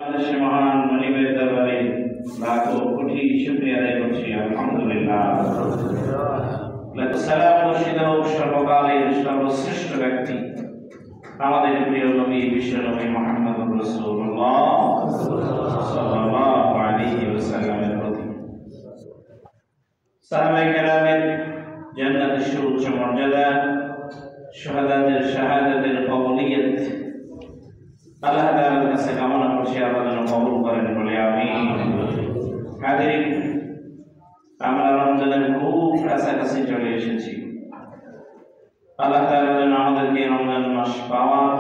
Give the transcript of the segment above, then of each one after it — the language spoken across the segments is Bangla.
বাংলাদেশের মহান মনিবের দরবারে লাখো কোটি শুকরিয়া আদায় করছি। আলহামদুলিল্লাহ। সালাম মুর্শিদ সর্বকালের সর্বশ্রেষ্ঠ ব্যক্তি আমাদের প্রিয় নবী বিশ্ব নবী মুহাম্মদুর রাসূলুল্লাহ সাল্লাল্লাহু আলাইহি ওয়াসাল্লামের প্রতি সাহাবায়ে কেরামের জান্নাতের সুউচ্চ মর্যাদা, শাহাদাতের শাহাদাতের কবুলিয়ত আল্লাহ তাআলার কাছে কামনা করছি, আল্লাহ যেন কবুল করেন বলে আমিন। হাজিরিন, আমরা রমজানের খুব কাছাকাছি চলে এসেছি। আল্লাহ তাআলা যেন আমাদেরকে রমজান মাস পাওয়ার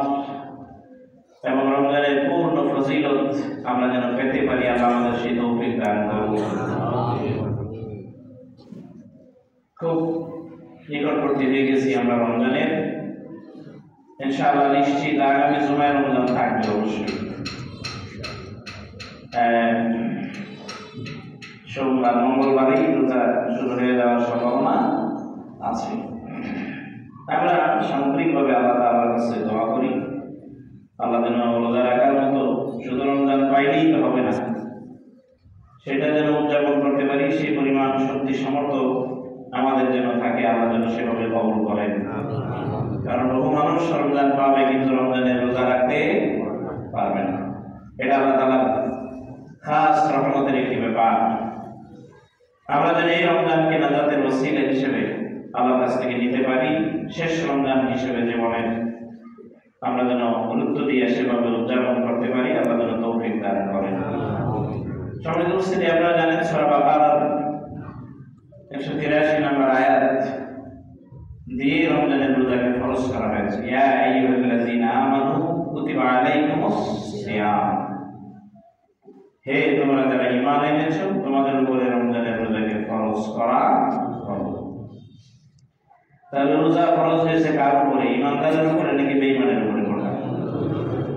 এবং রমজানের পূর্ণ ফজিলত আমরা যেন পেতে পারি, আল্লাহ আমাদের সেই তৌফিক দান করুন। খুব নিকটবর্তী হয়ে গেছি আমরা রমজানের। ইনশাআল্লাহ নিশ্চিত আগামী জুমায় রমজান থাকবে অবশ্যই। সোমবার মঙ্গলবারই রোজা শুরু হয়ে যাওয়ার সম্ভাবনা আছে। আমরা সামগ্রিকভাবে আল্লাহ তাআলার কাছে দোয়া করি, আল্লাহ যেন রোজা রাখার মতো শুধু রমজান পাইলেই তো হবে না, সেটা যেন উদযাপন করতে পারি, সেই পরিমাণ শক্তি সামর্থ্য আমাদের যেন থাকে, আল্লাহ যেন সেভাবে কবুল করেন। কারণ বহু মানুষ রমজান পাবে কিন্তু রমজানের রোজা রাখতে পারবে না। এটা আল্লাহ তাআলার খাস রহমতের একটি ব্যাপার। আমরা যদি এই রমজানকে নাজাতের ওসিলা হিসেবে আল্লাহর কাছ থেকে নিতে পারি, শেষ রমজান হিসেবে জীবনের আমরা যেন গুরুত্ব দিয়ে সেভাবে উদযাপন করতে পারি, আল্লাহ যেন তৌফিক দান করেন। সম্মানিত উপস্থিতি, আপনারা জানেন সূরা বাকারার 183 নম্বর আয়াত দিয়ে রমজানের রোজাকে ফরজ করা হয়েছে। ইয়া আইয়ুহাল্লাযীনা আমানু কুতিবা আলাইকুমুস সিয়াম, হে তোমরা যারা ঈমান এনেছো তোমাদের উপরে রমজানের রোজাকে ফরজ করা হলো। তাহলে রোজা ফরজ হয়েছে কার উপরে? ঈমানদারের উপরে নাকি বেঈমানের উপরে?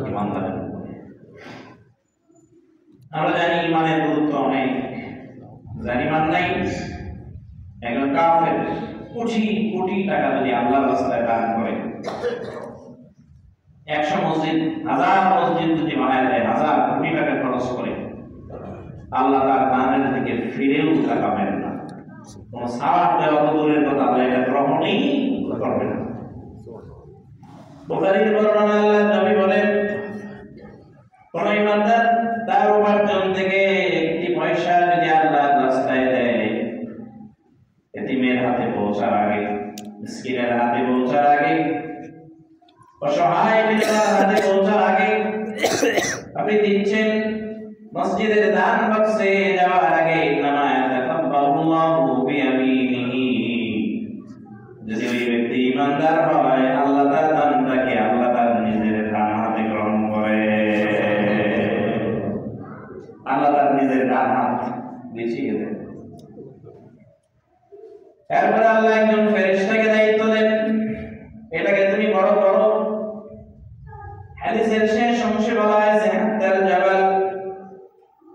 ঈমানদারের উপরে। আমরা জানি ঈমানের গুরুত্ব অনেক। যার ঈমান নাই, একজন কাফের কোটি কোটি টাকা যদি আল্লাহর রাস্তায় দান করে, 100 মসজিদ 1000 মসজিদ যদি বানায় দেয়, 1000 কোটি টাকা খরচ করে, আল্লাহ তার দানের দিকে ফিরেও তাকাবেন না। কোন সাওয়াব দেওয়া তো দূরের কথা, আল্লাহ এটা গ্রহণই করবে না। বুখারীর বর্ণনা, আল্লাহর নবী বলেন, কোন ঈমানদার তার উপার্জন থেকে একটি পয়সা যদি আল্লাহর রাস্তায় দেয়, এতিমের হাতে পৌঁছার আগে, মিসকিনের হাতে পৌঁছার আগে, অসহায় ব্যক্তির হাতে পৌঁছার আগে আপনি দিচ্ছেন, মসজিদের দান বাক্সে যাওয়ার আগে, ইন্নামা ইয়াতাকাব্বালুল্লাহু বিয়ামিনিহি, যদি ওই ব্যক্তি ঈমানদার হয়, আল্লাহ তার দানটাকে আল্লাহ তার নিজের ডান হাতে গ্রহণ করে। আল্লাহ তার নিজের ডান হাত বিছিয়ে দেন। এরপরে আল্লাহ একজন ফেরেশতাকে দায়িত্ব দেন, এটাকে তুমি বড় করো। হাদিসের শেষ অংশে বলা হয়েছে, হাত্তাল জাবাল,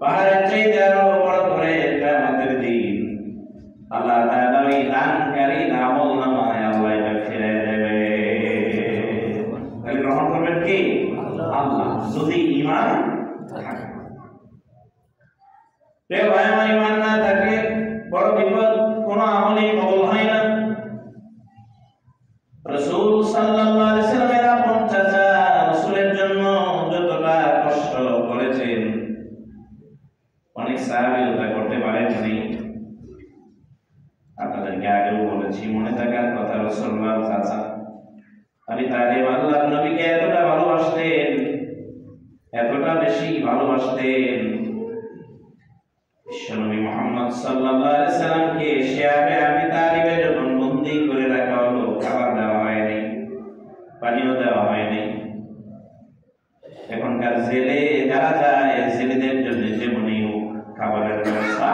পাহাড়ের চাইতে আরো বড় করে কিয়ামতের দিন আল্লাহ তাআলা ওই দানকারী আমল নামায় আল্লাহ এটা ফিরিয়ে দেবে। তাহলে গ্রহণ করবেন কি? আল্লাহ, যদি ঈমান থাকে। প্রিয় ভাই আমার, ঈমান না থাকলে বড় বিপদ, কোন আমলই কবুল হয় না। রাসূল সাল্লাল্লাহু আলাইহি ওয়াসাল্লামের আপন চাচা রাসূলের জন্য যতটা কষ্ট করেছেন, অনেক সাহাবী তা করতে পারেননি। আপনাদেরকে আগেও বলেছি, মনে থাকার কথা, রাসূলুল্লাহ চাচা আবু তালিব আল্লাহর নবীকে এতটা ভালোবাসতেন, এতটা বেশি ভালোবাসতেন, বিশ্বনবী মুহাম্মদ সাল্লাল্লাহু আলাইহি ওয়াসাল্লামকে শিয়াবে আবি তালিবে যখন বন্দী করে রাখা হলো, খাবার দেওয়া হয়নি, পানিও দেওয়া হয়নি। এখনকার জেলে যারা যায়, জেলেদের জন্য যেমনি হোক খাবারের ব্যবস্থা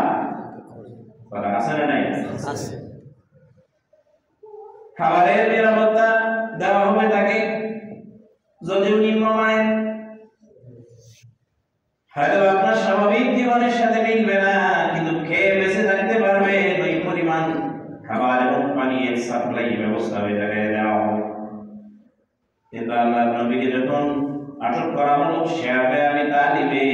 করা আছে না নাই? খাবারের নিরাপত্তা দেওয়া হবে তাকে, যদিও নিম্নমানের, হয়তো আপনার স্বাভাবিক জীবনের সাথে মিলবে না, কিন্তু খেয়ে বেঁচে থাকতে পারবে ওই পরিমাণ খাবার এবং পানির সাপ্লাই ব্যবস্থা ওই জায়গায় দেওয়া হবে। কিন্তু আল্লাহর নবীকে যখন আটক করা হলো, শিয়াবে আবি তালিবে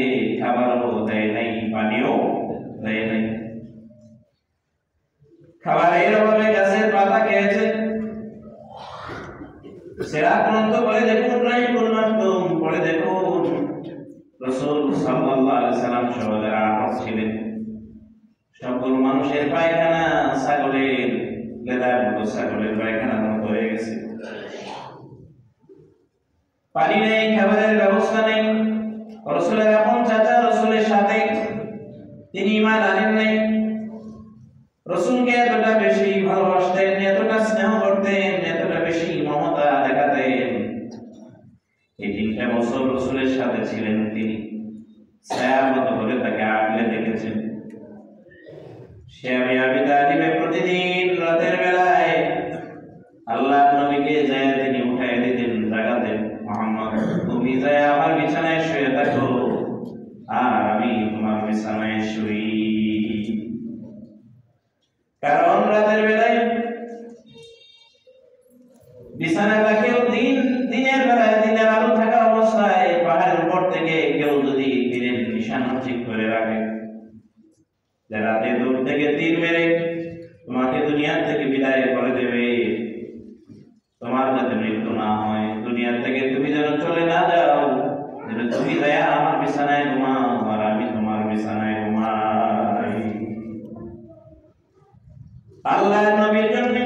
রাসূল সাল্লাল্লাহু আলাইহি সাল্লাম সহ যারা আহত ছিলেন সকল মানুষের পায়খানা ছাগলের লেদার মতো, ছাগলের পায়খানার মতো হয়ে গেছে। পানি নেই, খাবারের ব্যবস্থা নেই। রাসূলের আপন চাচা রাসূলের সাথে তিনি ঈমান আনেন নাই। রাসূলকে এতটা বেশি ভালোবাসতেন, এতটা স্নেহ করতেন, এতটা বেশি মমতা দেখাতেন। এই 3টা বছর রাসূলের সাথে ছিলেন তিনি, ছায়ার মতো করে তাকে আগলে দেখেছেন। সে আবি তালিবে প্রতিদিন রাতের বেলায় আল্লাহ নবীকে যায় তিনি উঠায় দিতেন, জাগাতেন, মুহাম্মদ তুমি যায় আমার বিছানায় শুয়ে থাকো আর আমি তোমার বিছানায় শুই। কারণ রাতের বেলায় বিছানাটা কেউ দিনের বেলায় দিনের আলো থাকা অবস্থায় পাহাড়ের উপর থেকে কেউ যদি তীরের নিশানা ঠিক করে রাখে, রাতে দূর থেকে তীর মেরে তোমাকে দুনিয়া থেকে বিদায় করে দেবে, তোমার যাতে মৃত্যু না হয়, দুনিয়া থেকে তুমি যেন চলে না যাও, যেন তুমি যায় আমার বিছানায় ঘুমাও আর আমি তোমার বিছানায় ঘুমাই। আল্লাহর নবীর জন্য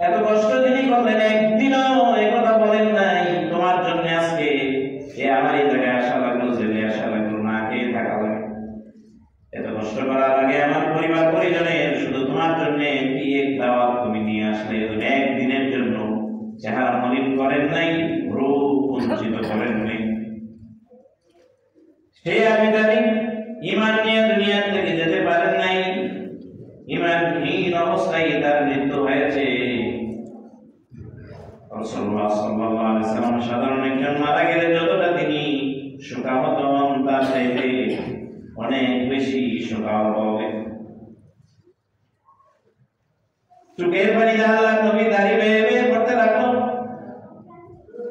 এত কষ্ট তিনি করলেন, একদিনও এই কথা বলেন নাই তোমার জন্য আজকে আমার এই জায়গায় আসা লাগলো, জেলে আসা লাগলো, না খেয়ে থাকা লাগে, এত কষ্ট করার আগে আমার পরিবার পরিজনের শুধু তোমার জন্য কি এক দাওয়াত তুমি নিয়ে আসলে, একদিনের জন্য চেহারা মলিন করেন নাই, রূপ বঞ্চিত করেন নাই। সেই আবি তালিব ঈমান নিয়ে দুনিয়া থেকে যেতে পারেন নাই, ঈমানহীন অবস্থায় তার মৃত্যু হয়েছে। রাসূলুল্লাহ সাল্লাল্লাহু আলাইহি সাল্লাম সাধারণ একজন মারা গেলে যতটা তিনি শোকাহত হন তার চাইতে অনেক বেশি শোকাহত হবে। চোখের পানি আল্লাহ নবী দাঁড়িয়ে বেয়ে বেয়ে পড়তে লাগলো।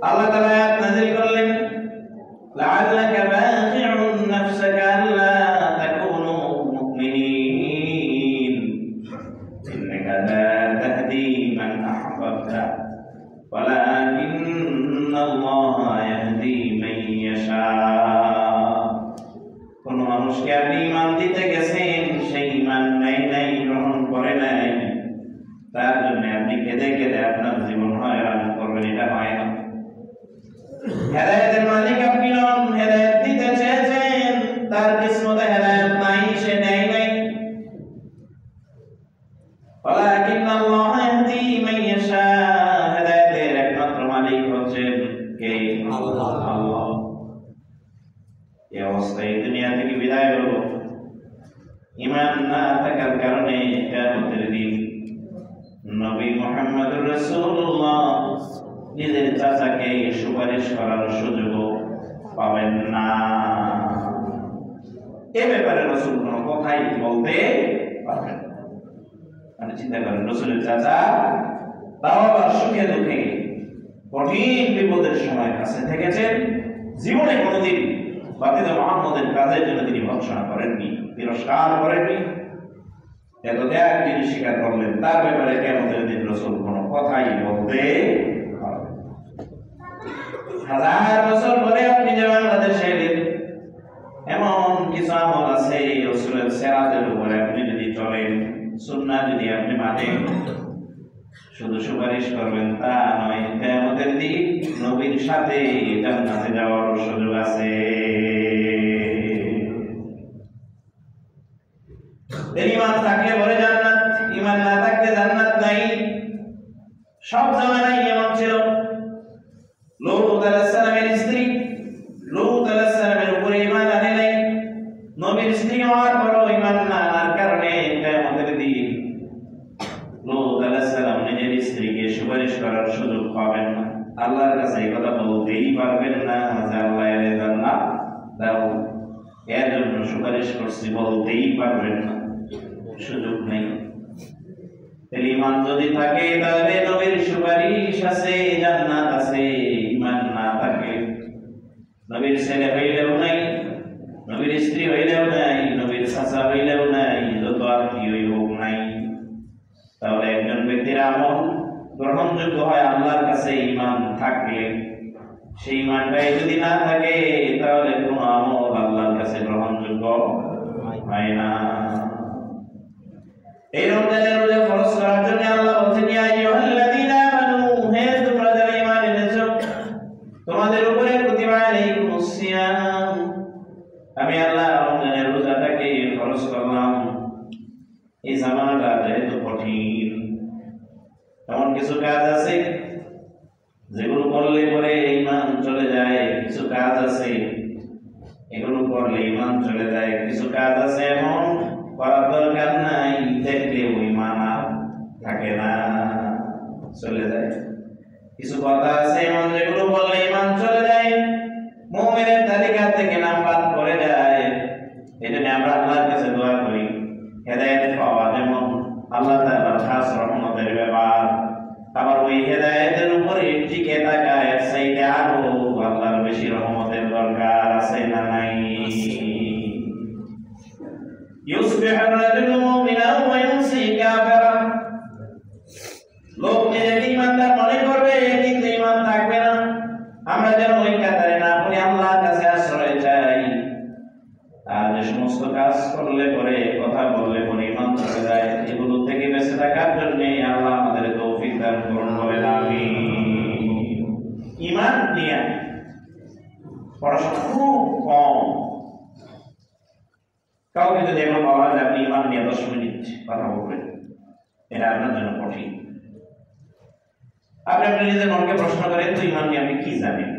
আল্লাহ তাআলা আয়াত নাযিল করলেন, লাআল্লাকা বাখিউন নাফসাকা আল্লা তাকুনু মুমিনিন ইন্নাকা লা তাহদি মান আহবাবতা ওয়ালাকিন্নাল্লাহা ইয়াহদি মান ইয়াশা। কোন মানুষকে আপনি ঈমান দিতে গেছেন, সেই ঈমান নাই গ্রহণ করে নাই, তার জন্য আপনি কেঁদে কেঁদে আপনার জীবন হয়রান করবেন, এটা হয় না। হেদায়েতের মালিক আপনি নন, হেদায়েত দিতে চেয়েছেন, তার কিসমতে হেদায়েত নাই, সে নেয় নাই। ওয়ালাকিন্নাল্লাহা ইয়াহদি মান ইয়াশা, হেদায়েতের একমাত্র মালিক হচ্ছেন কে? আল্লাহ। এই অবস্থায় দুনিয়া থেকে বিদায় হলো, ঈমান না থাকার কারণে কিয়ামতের দিন নবী মুহাম্মদুর রাসূলুল্লাহ নিজের চাচাকে সুপারিশ করার সুযোগ পাবেন না। এ ব্যাপারে রাসূল কোনো কথাই বলতে পারবেন না। মানে চিন্তা করেন, রাসূলের চাচা তাও আবার সুখে দুঃখে কঠিন বিপদের সময় কাছে থেকেছেন, জীবনে কোনোদিন বাতিদা মুহাম্মদের কাজের জন্য তিনি ভৎসনা করেননি, তিরস্কার করেননি, এত ত্যাগ তিনি স্বীকার করলেন, তার ব্যাপারে কিয়ামতের দিন রাসূল কোনো কথাই বলতে পারবেন না। হাজার বছর পরে আপনি যে বাংলাদেশে এলেন, এমন কিছু আমল আছে রাসূলের সিরাতের উপরে আপনি যদি চলেন, সুন্নাহ যদি আপনি মানেন, শুধু সুপারিশ করবেন তা নয়, কিয়ামতের দিন নবীর সাথে জান্নাতে যাওয়ার সুযোগ আছে। ঈমান থাকলে বলে জান্নাত, ঈমান না থাকলে জান্নাত নাই। সব জামানায় এমন ছিল। লূত আলাইহিস সালামের স্ত্রী, লূত আলাইহিস সালামের উপরে ঈমান আনে নাই, নবীর স্ত্রী হওয়ার পরও ঈমান না আনার কারণে কিয়ামতের দিন লূত আলাইহিস সালাম নিজের স্ত্রীকে সুপারিশ করার সুযোগ পাবেন না, আল্লাহর কাছে এই কথা বলতেই পারবেন না যে আল্লাহ এর জান্নাত দাও, এর জন্য সুপারিশ করছি বলতেই পারবেন না, সুযোগ নেই। ঈমান যদি থাকে তাহলে নবীর সুপারিশ আছে, জান্নাত আছে। ঈমান না থাকে, নবীর ছেলে হইলেও নাই, নবীর স্ত্রী হইলেও নাই, নবীর চাচা হইলেও নাই, যত আত্মীয়ই হোক নাই, তাহলে একজন ব্যক্তির আমল গ্রহণযোগ্য হয় আল্লাহর কাছে ঈমান থাকলে। সেই ঈমানটাই যদি না থাকে তাহলে কোনো হয় না। এই রমজানের রোজা ফরজ করার জন্য আল্লাহ বলেন, ইয়া আইয়ুহাল্লাযীনা আমানু, হে তোমরা যারা ঈমান এনেছো, তোমাদের উপরে কুতিবা আলাইকুমুস সিয়াম, আমি আল্লাহ রমজানের রোজাটাকে ফরজ করলাম। এই জামানাটা যেহেতু কঠিন, এমন কিছু কাজ আছে যেগুলো করলে পরে ঈমান চলে যায়, কিছু কাজ আছে এগুলো করলে ঈমান চলে যায়, কিছু কাজ আছে এমন করার দরকার নাই, দেখলে ওই ঈমান আর থাকে না, চলে যায়। কিছু কথা আছে এমন যেগুলো বললে ঈমান চলে যায়, মুমিনের তালিকা থেকে নাম বাদ করে যায়। এজন্য আমরা আল্লাহর কাছে দোয়া করি হেদায়েত পাওয়া, যেমন আল্লাহ তাআলার খাস রহমতের ব্যাপার, আবার ওই হেদায়েতের উপরে টিকে থাকার চাইতে আরো আল্লাহর বেশি রহমতের দরকার আছে না নাই? ইউসবিহু রাজুলু মুমিনান ওয়া ইউমসি কাফিরা, লোক নিজেকে ঈমানদার মনে করবে কিন্তু ঈমান থাকবে না। আমরা যেন ওই কাতারে না পড়ে আল্লাহর কাছে আশ্রয় চাই। আর যে সমস্ত কাজ করলে পরে, কথা বললে পরে ঈমান চলে যায়, এগুলো থেকে বেঁচে থাকার জন্য আল্লাহ আমাদের তৌফিক দান করুন, বলেন আমিন। ঈমান নিয়ে পড়াশোনা খুব কম। কাউকে যদি এমন বলা যায় আপনি ঈমান নিয়ে 10 মিনিট কথা বলবেন, এটা আপনার জন্য কঠিন। আপনি আপনার নিজের মনকে প্রশ্ন করেন, তো ঈমান নিয়ে আপনি কি জানেন?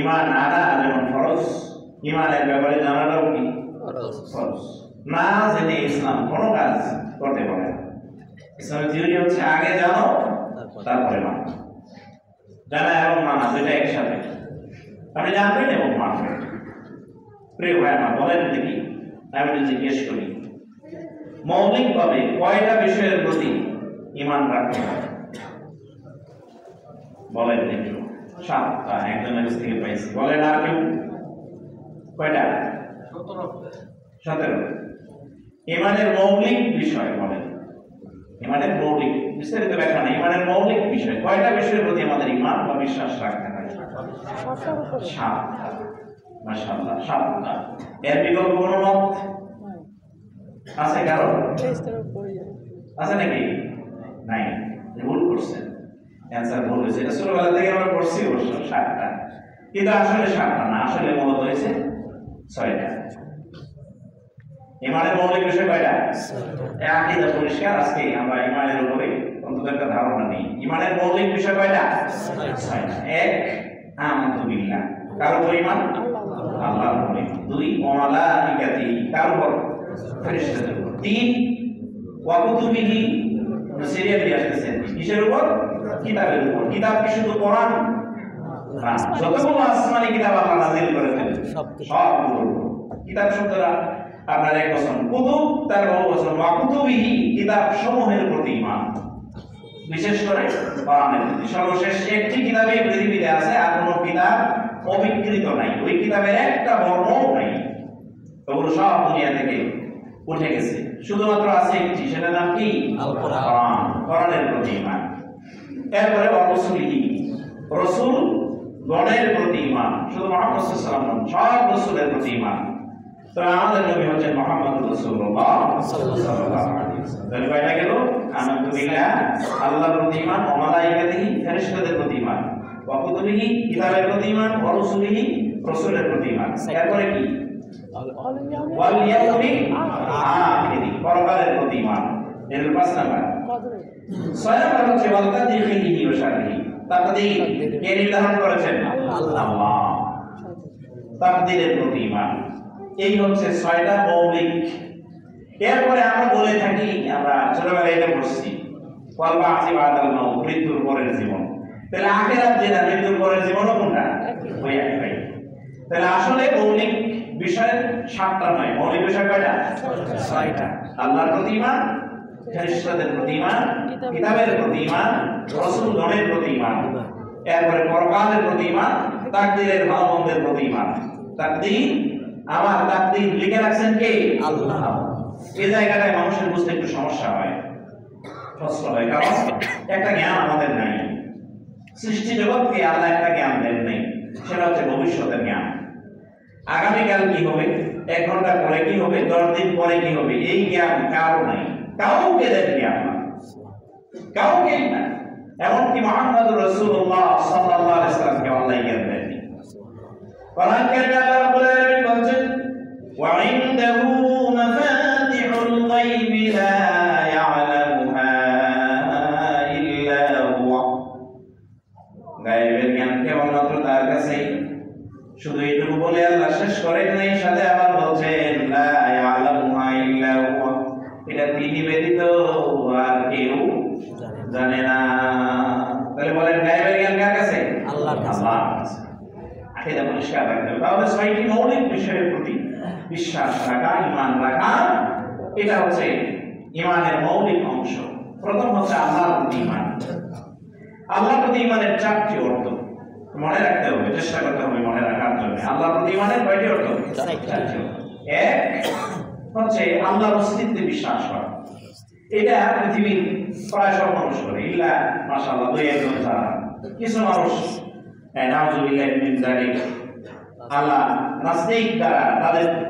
ঈমান আনা যেমন ফরজ, ঈমানের ব্যাপারে জানাটাও কি ফরজ। না জেনে ইসলাম কোনো কাজ করতে পারে না। ইসলামের থিওরি হচ্ছে আগে জানো তারপরে মানো। জানা এবং মানা দুইটা একসাথে, আপনি জানবেন এবং মানবেন। প্রিয় ভাই আমার, বলেন দেখি, আমি যদি জিজ্ঞেস করি মৌলিকভাবে কয়টা বিষয়ের প্রতি ঈমান রাখতে হবে? বলেন দেখি। 7টা, একজনের কাছ থেকে পাইছি। বলেন আর কেউ? কয়টা? 17। ঈমানের মৌলিক বিষয় বলেন। ঈমানের মৌলিক, বিস্তারিত ব্যাখ্যা নেই, ঈমানের মৌলিক বিষয় কয়টা বিষয়ের প্রতি আমাদের ঈমান বা বিশ্বাস রাখতে হয়? 7টা। মাশাআল্লাহ, 7টা। এর বিকল্প কোনো মত আছে কারো? আছে নাকি? নাই, ভুল করছেন, অ্যান্সার ভুল হয়েছে। এটা ছোটবেলা থেকে আমরা পড়ছি অবশ্য 7টা, কিন্তু আসলে 7টা না, আসলে মূলত হয়েছে 6টা। ঈমানের মৌলিক বিষয় কয়টা? আকীদা পরিষ্কার। আজকে আমরা ঈমানের উপরে অন্তত একটা ধারণা নেই। ঈমানের মৌলিক বিষয় কয়টা? 6টা। 1, আমানতু বিল্লাহ, কার উপর ঈমান? আল্লাহর উপর। 2, ওয়া মালাইকাতিহি, কার উপর? ফেরেশতাদের উপর। 3, ওয়া কুতুবিহি, সিরিয়ালি আসতেছে কিসের উপর? কিতাবের উপর। কিতাব কি শুধু কোরআন? না, যতগুলো আসমানি কিতাব আল্লাহ নাযিল করেছেন সবগুলো। কিতাব শব্দটা আপনার এক বচন, কুতুব তার বহু বচন। ওয়া কুতুবিহি, কিতাব সমূহের প্রতি ঈমান, বিশেষ করে কোরআনের প্রতি। সর্বশেষ একটি কিতাবে পৃথিবীতে আছে, আর কোনো কিতাব অবিকৃত নাই, ওই কিতাবের একটা বর্ণও নাই। ওগুলো সব দুনিয়া থেকে উঠে গেছে, শুধুমাত্র আছে একটি, সেটার নাম কি? আল কোরআন। কোরআনের প্রতি ঈমান। এরপরে রাসূলিহি, রাসূল গণের প্রতি ঈমান, শুধু মুহাম্মদ সাল্লাল্লাহু আলাইহি ওয়াসাল্লাম, সব রাসূলের প্রতি ঈমান। তো আমাদের নবী হচ্ছেন মুহাম্মদুর রাসূলুল্লাহ সাল্লাল্লাহু আলাইহি ওয়াসাল্লাম। তাহলে কয়টা গেল? আমানতু বিল্লাহ, আল্লাহর প্রতি ঈমান, ওয়া মালাইকাতিহি, ফেরেশতাদের প্রতি ঈমান, ওয়া কুতুবিহি, কিতাবের প্রতি ঈমান, ওয়া রাসূলিহি, রাসূলের প্রতি ঈমান। এরপরে কি? ওয়াল ইয়াউমিল আখির, পরকালের প্রতি ঈমান। এর 5 নাম্বার। 6 নাম্বার হচ্ছে ওয়াল কাদিরিহি ওয়া শাররিহি, তাকদীর কে নির্ধারণ করেছেন? আল্লাহ। তাকদীরের প্রতি ঈমান। এই হচ্ছে 6টা মৌলিক। এরপরে আমরা বলে থাকি, আমরা ছোটবেলায় এটা পড়ছি, ওয়াল বা'সি বা'দাল মাউত, মৃত্যুর পরের জীবন। তাহলে আখিরাত যেটা, মৃত্যুর পরের জীবনও কোনটা? ওই একটাই। তাহলে আসলে মৌলিক বিষয় 7টা নয়, মৌলিক বিষয় কয়টা? 6টা। আল্লাহর প্রতি ঈমান, ফেরেশতাদের প্রতি ঈমান, কিতাবের প্রতি ঈমান, রাসূলগণের প্রতি ঈমান, এরপরে পরকালের প্রতি ঈমান, তাকদীরের ভালো মন্দের প্রতি ঈমান। তাকদীর, আমার তাকদীর লিখে রাখছেন কে? আল্লাহ। এই জায়গাটায় মানুষের বুঝতে একটু সমস্যা হয়, কষ্ট হয়, কারণ একটা জ্ঞান আমাদের নাই। সৃষ্টি জগৎকে আল্লাহ একটা জ্ঞান দেন নাই, সেটা হচ্ছে ভবিষ্যতের জ্ঞান। আগামীকাল কি হবে, 1 ঘন্টা পরে কি হবে, 10 দিন পরে কি হবে, এই জ্ঞান কারো নাই। কাউকে দেন জ্ঞান না, কাউকেই না। এমনকি মুহাম্মদ রাসূলুল্লাহ সাল্লাল্লাহু আলাইহি ওয়াসাল্লামকে আল্লাহ জ্ঞান দেননি। কোরআন কারীমে আল্লাহ রাব্বুল আলামিন বলেন, ওয়া ইনদাহু মাফাতিহুল গায়বি লা ইয়ালামুহা ইল্লা হুয়া। গায়বের জ্ঞান কেবলমাত্র তার কাছেই। শুধু এইটুকু বলে আল্লাহ শেষ করেন নাই, সাথে আবার বলছেন লা ইয়ালামুহা ইল্লা হুয়া, এটা তিনি ব্যতীত আর কেউ জানে না। তাহলে বলেন গায়বের জ্ঞান কার কাছে? আল্লাহর কাছে। আকীদা পরিষ্কার রাখতে হবে। তাহলে 6টি মৌলিক বিষয়ের প্রতি বিশ্বাস রাখা, ঈমান রাখা, এটা হচ্ছে ঈমানের মৌলিক অংশ। প্রথম হচ্ছে আল্লাহর প্রতি ঈমান। আল্লাহর প্রতি ঈমানের 4টি অর্থ মনে রাখতে হবে, চেষ্টা করতে হবে মনে রাখার জন্য। আল্লাহর প্রতি ঈমানের কয়টি অর্থ? 4টি। এক হচ্ছে আল্লাহর অস্তিত্বে বিশ্বাস করা। এটা পৃথিবীর প্রায় সব মানুষ করে, ইল্লা মাশাআল্লাহ 2-1 ছাড়া। কিছু মানুষ নাউযুবিল্লাহি মিন যালিক, আল্লাহ নাস্তিক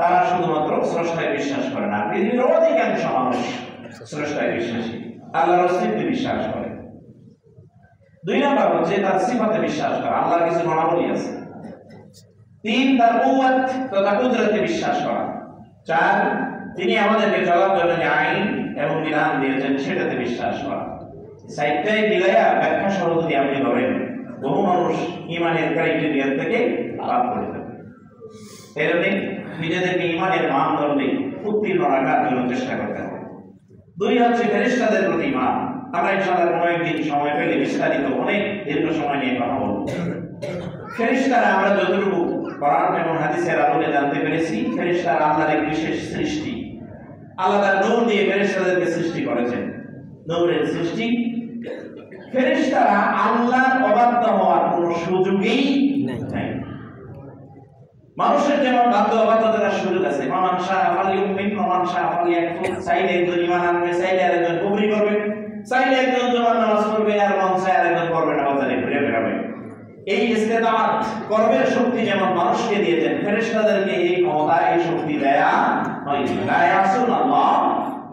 তারা শুধুমাত্র স্রষ্টায় বিশ্বাস করে না। পৃথিবীর অধিকাংশ মানুষ স্রষ্টায় বিশ্বাসী, আল্লাহর অস্তিত্বে বিশ্বাস করে। 2 নম্বর হচ্ছে তার সিফাতে বিশ্বাস করা, আল্লাহর কিছু গুণাবলী আছে। 3 তার কুওয়াত তথা কুদরতে বিশ্বাস করা। 4 তিনি আমাদেরকে চলার জন্য যে আইন এবং বিধান দিয়েছেন সেটাতে বিশ্বাস করা। 4টাই মিলায়া ব্যাখ্যা সহ যদি আপনি ধরেন, বহু মানুষ ঈমানের ক্রাইটেরিয়া থেকে বাদ পড়ে যাবে। এজন্য নিজেদেরকে ঈমানের মানদণ্ডে উত্তীর্ণ রাখার জন্য চেষ্টা করতে হবে। 2 হচ্ছে ফেরেশতাদের প্রতি ঈমান। আমরা ইনশাআল্লাহ কোনো একদিন সময় পেলে বিস্তারিত অনেক দীর্ঘ সময় নিয়ে কথা বলব। ফেরেশতারা আমরা যতটুকু কোরআন এবং হাদিসের আলোকে জানতে পেরেছি, ফেরেশতারা আল্লাহর এক বিশেষ সৃষ্টি। আল্লাহ তার নূর দিয়ে ফেরেশতাদেরকে সৃষ্টি করেছেন, নূরের সৃষ্টি। ফেরেশতারা আল্লাহর অবাধ্য হওয়ার কোনো সুযোগই নাই। মানুষের যেমন বাধ্য অবাধ্যতার সুযোগ আছে, মান শাআ ফালইউমিন ওয়া মান শাআ ফালইয়াকফুর। চাইলে একজন ঈমান আনবে, চাইলে আরেকজন কুফরি করবে, চাইলে একজন জুমার নামাজ পড়বে আর মন চায় আরেকজন পড়বে না, বাজারে ঘুরে বেড়াবে। এই ইস্তেতাআত কর্মের শক্তি যেমন মানুষকে দিয়েছেন, ফেরেশতাদেরকে এই ক্ষমতা, এই শক্তি দেয়া হয়নি। লা ইয়াসুনাল্লাহ,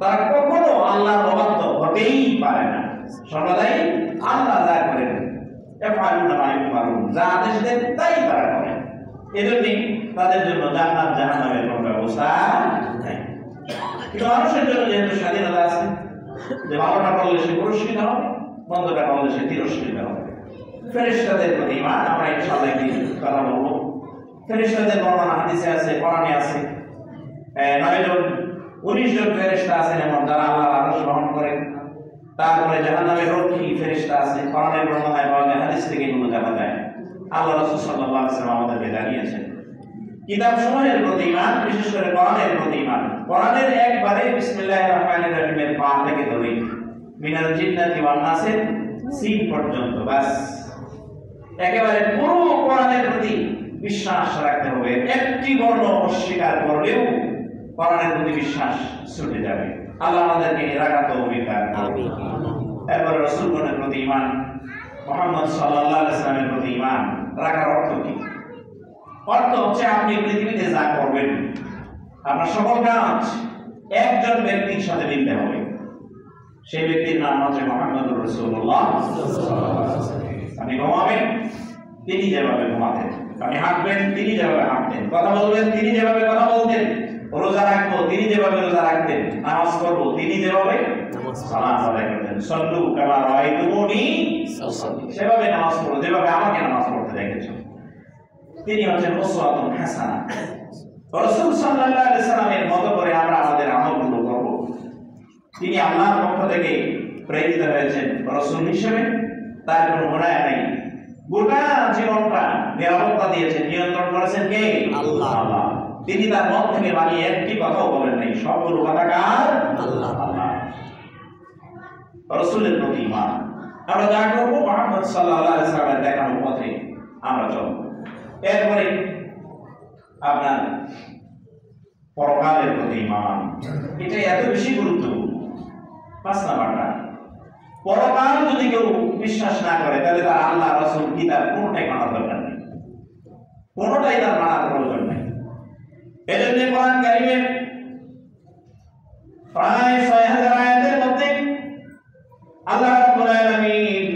তারা কখনো আল্লাহর অবাধ্য হতেই পারে না। সর্বদাই আল্লাহ যা করেন, ইয়াফআলুনা মা ইউমারুন, যা আদেশ দেন তাই তারা করে। এজন্যই তাদের জন্য জান্নাত জাহান্নামের কোনো ব্যবস্থা নাই। কিন্তু মানুষের জন্য যেহেতু স্বাধীনতা আছে, যে ভালোটা করলে সে পুরস্কৃত হবে, মন্দটা করলে সে তিরস্কৃত হবে। ফেরেশতাদের প্রতি ঈমান আমরা ইনশাআল্লাহ একদিন কথা বলবো। ফেরেশতাদের বর্ণনা হাদিসে আছে, কোরআনে আছে। 19 জন ফেরেশতা আছেন এমন যারা আল্লাহর আরশ বহন করেন। তারপরে জাহান্নামের রক্ষী ফেরেশতা আছে, কোরআনের বর্ণনায় পাওয়া যায়, হাদিস থেকে এগুলো জানা যায়। আল্লাহ রাসূল সাল্লাল্লাহু আলাইহি ওয়াসাল্লাম আমাদেরকে জানিয়েছেন। কিতাব সমূহের প্রতি ঈমান, বিশেষ করে কোরআনের প্রতি ঈমান। কোরআনের একবারে বিসমিল্লাহির রহমানির রহিমের পা থেকে ধরে মিনাল জিন্নাতি ওয়ান নাসের সিন পর্যন্ত, বাস একেবারে পুরো কোরআনের প্রতি বিশ্বাস রাখতে হবে। একটি বর্ণ অস্বীকার করলেও কোরআনের প্রতি বিশ্বাস ছুটে যাবে। আল্লাহ আমাদেরকে রাখার তৌফিক দান করুন। এরপরে রাসূলগণের প্রতি ঈমান, মুহাম্মদ সাল্লাল্লাহু আলাইহি ওয়াসাল্লামের প্রতি ঈমান রাখার অর্থ কি? অর্থ হচ্ছে আপনি পৃথিবীতে যা করবেন, আপনার সকল কাজ একজন ব্যক্তির সাথে মিলতে হবে। সেই ব্যক্তির নাম হচ্ছে মুহাম্মদুর রাসূলুল্লাহ সাল্লাল্লাহু আলাইহি ওয়াসাল্লাম। আপনি ঘুমাবেন, তিনি যেভাবে ঘুমাতেন। আপনি হাঁটবেন, তিনি যেভাবে হাঁটতেন। কথা বলবেন, তিনি যেভাবে কথা বলতেন। রোজা রাখবো, তিনি যেভাবে রোজা রাখতেন। নামাজ পড়বো, তিনি যেভাবে সালাত আদায় করতেন। সল্লু কামা রাআইতুমুনি উসাল্লি, সেভাবে নামাজ পড়ো যেভাবে আমাকে নামাজ পড়তে দেখেছেন। তিনি হচ্ছেন উসওয়াতুন হাসানাহ। রাসূল সাল্লাল্লাহু আলাইহি সাল্লামের মতো করে আমরা আমাদের আমলগুলো করব। তিনি আল্লাহর পক্ষ থেকে প্রেরিত হয়েছেন রাসূল হিসেবে, তার কোনো গুনাহ নাই। গোটা জীবনটা নিরাপত্তা দিয়েছেন, নিয়ন্ত্রণ করেছেন কে? আল্লাহ। তিনি তার মন থেকে বানিয়ে একটি কথাও বলেন নাই, সবগুলো কথা কার? আল্লাহ। রাসূলের প্রতি ঈমান। আমরা যা করব মুহাম্মদ সাল্লাল্লাহু আলাইহি সাল্লামের দেখানো পথে আমরা চলব। এরপরে আপনার পরকালের প্রতি ঈমান, এটা এত বেশি গুরুত্বপূর্ণ। 5 নাম্বারটা, পরকাল যদি কেউ বিশ্বাস না করে তাহলে তার আল্লাহ রাসূল কিতাব কোনটাই মানার দরকার নেই, কোনটাই তার মানার প্রয়োজন নেই। প্রায় ৬০০০ আয়াতের মধ্যে আল্লাহ রাব্বুল আলামিন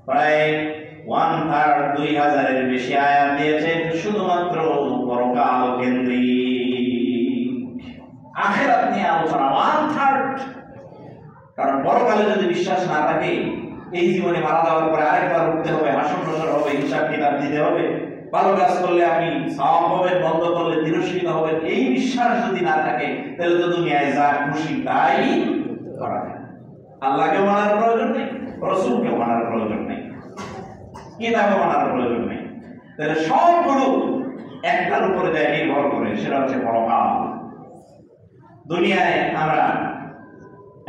প্রায় 1/3 ২০০০ এর বেশি আয়াত দিয়েছেন শুধুমাত্র পরকাল কেন্দ্রিক আখিরাত নিয়ে আলোচনা 1/3। কারণ পরকালে যদি বিশ্বাস না থাকে, এই জীবনে মারা যাওয়ার পরে আরেকবার উঠতে হবে, হাসর নাসর হবে, হিসাব কিতাব দিতে হবে, ভালো কাজ করলে আপনি সওয়াব পাবেন, বন্ধ করলে তিরস্কৃত হবেন, এই বিশ্বাস যদি না থাকে তাহলে তো দুনিয়ায় যা খুশি তাই করা যায়। আল্লাহকে মানার প্রয়োজন নেই, রাসূলকে মানার প্রয়োজন নেই, কিতাবও মানার প্রয়োজন নেই। তাহলে সবগুলো একটার উপরে যায় নির্ভর করে, সেটা হচ্ছে পরকাল। দুনিয়ায় আমরা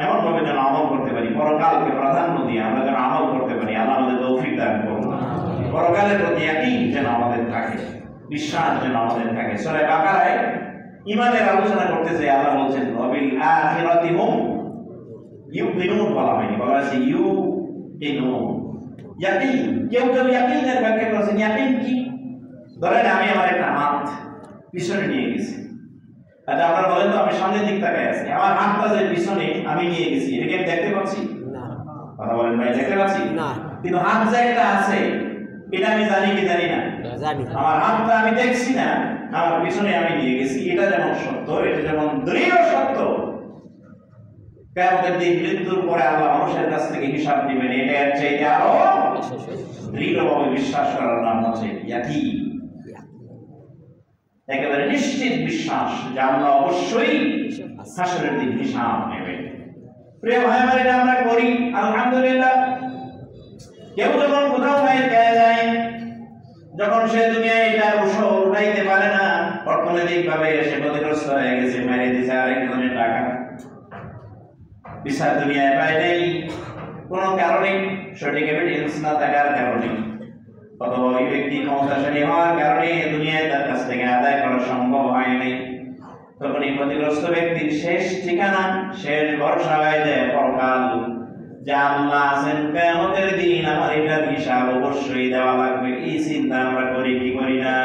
এমন ভাবে যেন আমল করতে পারি, পরকালকে প্রাধান্য দিয়ে আমরা যেন আমল করতে পারি। আল্লাহ আমাদের তৌফিক দান করুন। পরকালের প্রতি ইয়াকিন যেন আমাদের থাকে, বিশ্বাস যেন আমাদের থাকে। সূরা বাকারায় ঈমানের আলোচনা করতেছে আল্লাহ বলছেন ওয়াবিল আখিরাতি হুম ইউকিনুন, বলা হয়নি, বলা হয়েছে ইউকিনুন, ইয়াকিন। কেউ কেউ ইয়াকিনের ব্যাখ্যা করেছেন ইয়াকিন কি? ধরেন আমি আমার একটা হাত পিছনে নিয়ে গেছি, আচ্ছা আপনারা বলেন তো, আমি সামনের দিক তাকায় আছি, আমার হাতটা যে পিছনে আমি নিয়ে গেছি, এটাকে আমি দেখতে পাচ্ছি না? কথা বলেন ভাই, দেখতে পাচ্ছি না। কিন্তু হাত যে একটা আছে এটা আমি জানি কি জানি না? জানি। আমার হাতটা আমি দেখছি না, আমার পিছনে আমি নিয়ে গেছি, এটা যেমন সত্য, এটা যেমন দৃঢ় সত্য, কিয়ামতের দিন মৃত্যুর পরে আল্লাহ মানুষের কাছ থেকে হিসাব নেবেন, এটা এর চাইতে আরো দৃঢ়ভাবে বিশ্বাস করার নাম হচ্ছে ইয়াকিন। একেবারে নিশ্চিত বিশ্বাস যে আল্লাহ অবশ্যই হাসরের দিন হিসাব নেবেন। প্রিয় ভাই আমার, এটা আমরা করি আলহামদুলিল্লাহ। কেউ যখন কোথাও বাইরে যায়, যখন সে দুনিয়ায় এটা উঠাইতে পারে না, অর্থনৈতিক ভাবে সে ক্ষতিগ্রস্ত হয়ে গেছে, মেরে দিছে আরেকজনের টাকা, বিচার দুনিয়ায় পায় নাই কোনো কারণে, সঠিক এভিডেন্স না থাকার কারণে, অথবা ওই ব্যক্তি ক্ষমতাশালী হওয়ার কারণে দুনিয়ায় তার কাছ থেকে আদায় করা সম্ভব হয়নি, তখন এই ক্ষতিগ্রস্ত ব্যক্তির শেষ ঠিকানা, শেষ ভরসা হয়ে যায় পরকাল। যে আল্লাহ আছেন, কিয়ামতের দিন আমার এটার হিসাব অবশ্যই দেওয়া লাগবে, এই চিন্তা আমরা করি কি করি না?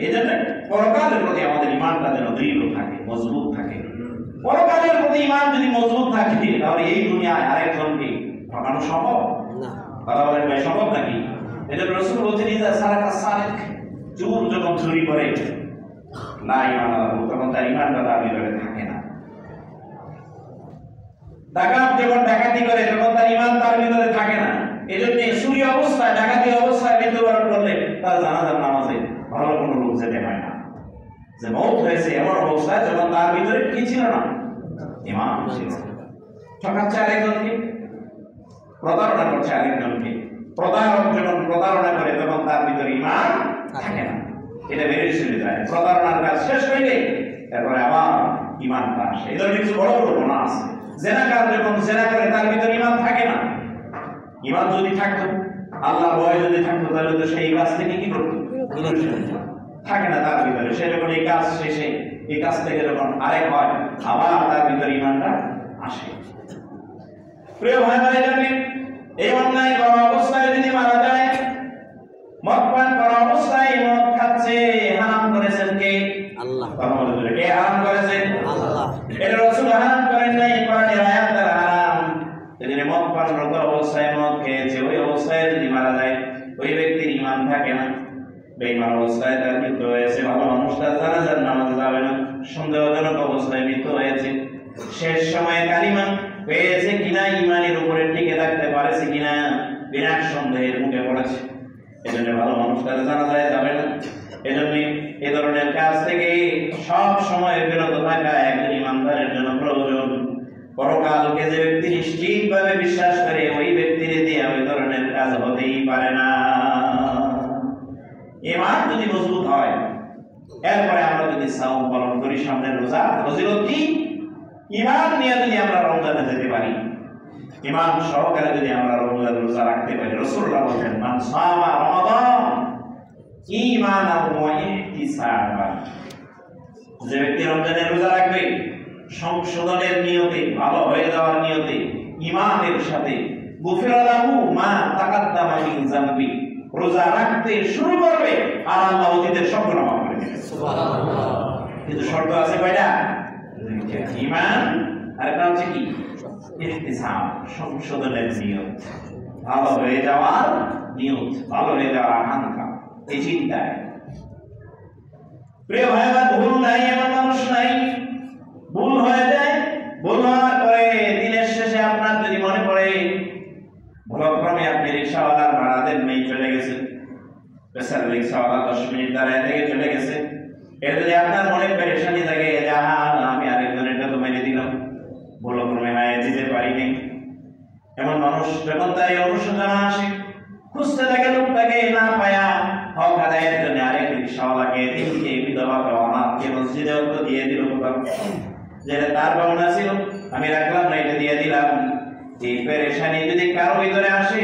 এই জন্য পরকালের প্রতি আমাদের ইমানটা যেন দৃঢ় থাকে, মজবুত থাকে। পরকালের প্রতি ইমান যদি মজবুত থাকে, তাহলে এই দুনিয়ায় আরেকজনকে ঠকানো সম্ভব না। কথা বলেন ভাই, সম্ভব নাকি? এই জন্য রাসূল বলছেন ইজা সারাকা সারিক, চোর যখন চুরি করে না ইমান আল্লাহ, তখন তার ইমানটা তার ভিতরে থাকে না। ডাকাত যখন ডাকাতি করে তখন তার ইমান তার ভিতরে থাকে না। এই জন্য চুরি অবস্থায়, ডাকাতি অবস্থায় মৃত্যুবরণ করলে তার জানাজার নামাজে ভালো কোনো লোক যেতে হয় না। যে মওত হয়েছে এমন অবস্থায় যখন তার ভিতরে কি ছিল না? ইমান ছিল। ঠকাচ্ছে আরেকজনকে, প্রতারণা করছে আরেকজনকে, প্রতারক যখন প্রতারণা করে তখন তার ভিতরে ইমান থাকে না, এটা বেরিয়ে চলে যায়। প্রতারণার কাজ শেষ হইলে তারপরে আবার ইমানটা আসে। এই ধরনের কিছু বড় বড় গুনাহ আছে। জেনাকার যখন জেনা করে তার ভিতরে ইমান থাকে না। ইমান যদি থাকতো, আল্লাহর ভয় যদি থাকতো, তাহলে তো সেই কাজ থেকে কি করতো? থাকে না তার ভিতরে। সে যখন এই কাজ শেষে, এই কাজ থেকে যখন আরেক হয়, আবার তার ভিতরে ইমানটা আসে। প্রিয় ভাই ভাইজানকে, এই অন্যায় করা অবস্থায় যদি মারা যায়, মদ পান করা অবস্থায় মদ খাচ্ছে, হারাম করেছেন কে? আল্লাহ। কে হারাম করেছেন? আল্লাহ। এটা রাসূল হারাম করেন নাই, কোরআনের আয়াত দ্বারা হারাম। যদি মদ পানরত অবস্থায় মদ খেয়েছে, ওই অবস্থায় যদি মারা যায়, ওই ব্যক্তির ঈমান থাকে না। বেঈমান অবস্থায় তার মৃত্যু হয়েছে, ভালো মানুষটা জানাজার নামাজে যাবে না, সন্দেহজনক অবস্থায় মৃত্যু হয়েছে, শেষ সময়ে কালিমা পেয়েছে কিনা, ঈমানের উপরে টিকে থাকতে পারেছে কিনা, বিরাট সন্দেহের মুখে পড়েছে। এজন্য ভালো মানুষটা জানাজায় যাবে না। এজন্য এই ধরনের কাজ থেকে সব সময় বিরত থাকা একজন ঈমানদারের জন্য প্রয়োজন। পরকালকে যে ব্যক্তি নিশ্চিতভাবে বিশ্বাস করে, ওই ব্যক্তির দিয়ে ওই ধরনের কাজ হতেই পারে না। ঈমান যদি মজবুত হয়, এরপরে আমরা যদি সাওম পালন করি, সামনে রোজা, ফজিলত কি? ঈমান নিয়ে যদি আমরা রমজানে যেতে পারি, ঈমান সহকারে যদি আমরা রমজান রোজা রাখতে পারি, রাসূলুল্লাহ বলেন মান সামা রমাদান ঈমানান ওয়া ইহতিসাবান, যে ব্যক্তি রমজানের রোজা রাখবে সংশোধনের নিয়তে, ভালো হয়ে যাওয়ার নিয়তে, ঈমানের সাথে, গুফিরা লাহু মা তাকাদ্দামা মিন যামবি, রোজা রাখতে শুরু করবে আর আল্লাহ অতীতের সব গুনাহ মাফ করে দিবেন। সুবহানাল্লাহ। কিন্তু শর্ত আছে কয়টা? ঈমান, আর একটা হচ্ছে কি ইহতিসাব, সংশোধনের নিয়ত, ভালো হয়ে যাওয়ার নিয়ত, ভালো হয়ে যাওয়ার আকাঙ্ক্ষা, এই চিন্তায়। প্রিয় ভাই, আমার ভুল নাই এমন মানুষ নাই। ভুল হয়ে যায়, ভুল হওয়ার পরে দিনের শেষে আপনার যদি মনে পড়ে ভুলক্রমে আপনি রিক্সাওয়ালার ভাড়া দেন নেই, চলে গেছেন, পেশার রিক্সাওয়ালা 10 মিনিট দাঁড়ায় থেকে চলে গেছে, এটা যদি আপনার মনে পেরেশানি থাকে যে আমি আরেকজনের তো মেরে দিলাম, ভুলক্রমে হারিয়ে দিতে পারিনি, এমন মানুষ যখন তার এই অনুশোচনা আসে, খুঁজতে থাকে লোকটাকে, না পায়া হক আদায়ের জন্য আরেক রিক্সাওয়ালাকে, তিনকে, বিধবাকে, অনাথকে মসজিদে তো দিয়ে দিল কোথাও, যেটা তার পাওনা ছিল আমি রাখলাম না, এটা দিয়ে দিলাম। এই পেরেশানি যদি কারো ভিতরে আসে,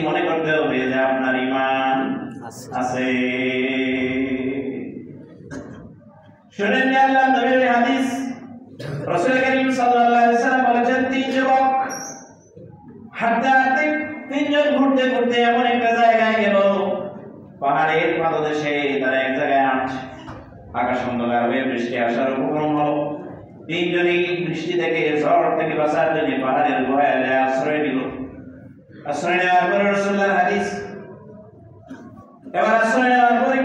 মনে করতে হবে যে আপনার ঈমান আছে। শুনেন নি আল্লাহর নবীর হাদিস, রাসূল করিম সাল্লাল্লাহু আলাইহি ওয়াসাল্লাম বলেছেন, তিন যুবক হাঁটতে হাঁটতে, তিনজন ঘুরতে ঘুরতে এমন একটা জায়গায় গেল, পাহাড়ের পাদদেশে তারা এক জায়গায় হাঁটছে, আকাশ অন্ধকার হয়ে বৃষ্টি আসার উপক্রম হলো। তিনজনই বৃষ্টি থেকে, ঝড় থেকে বাঁচার জন্য পাহাড়ের গুহায় আশ্রয় নিল। আশ্রয় নেওয়ার পরে রাসূলুল্লাহর হাদিস, এবার আশ্রয় নেওয়ার পরে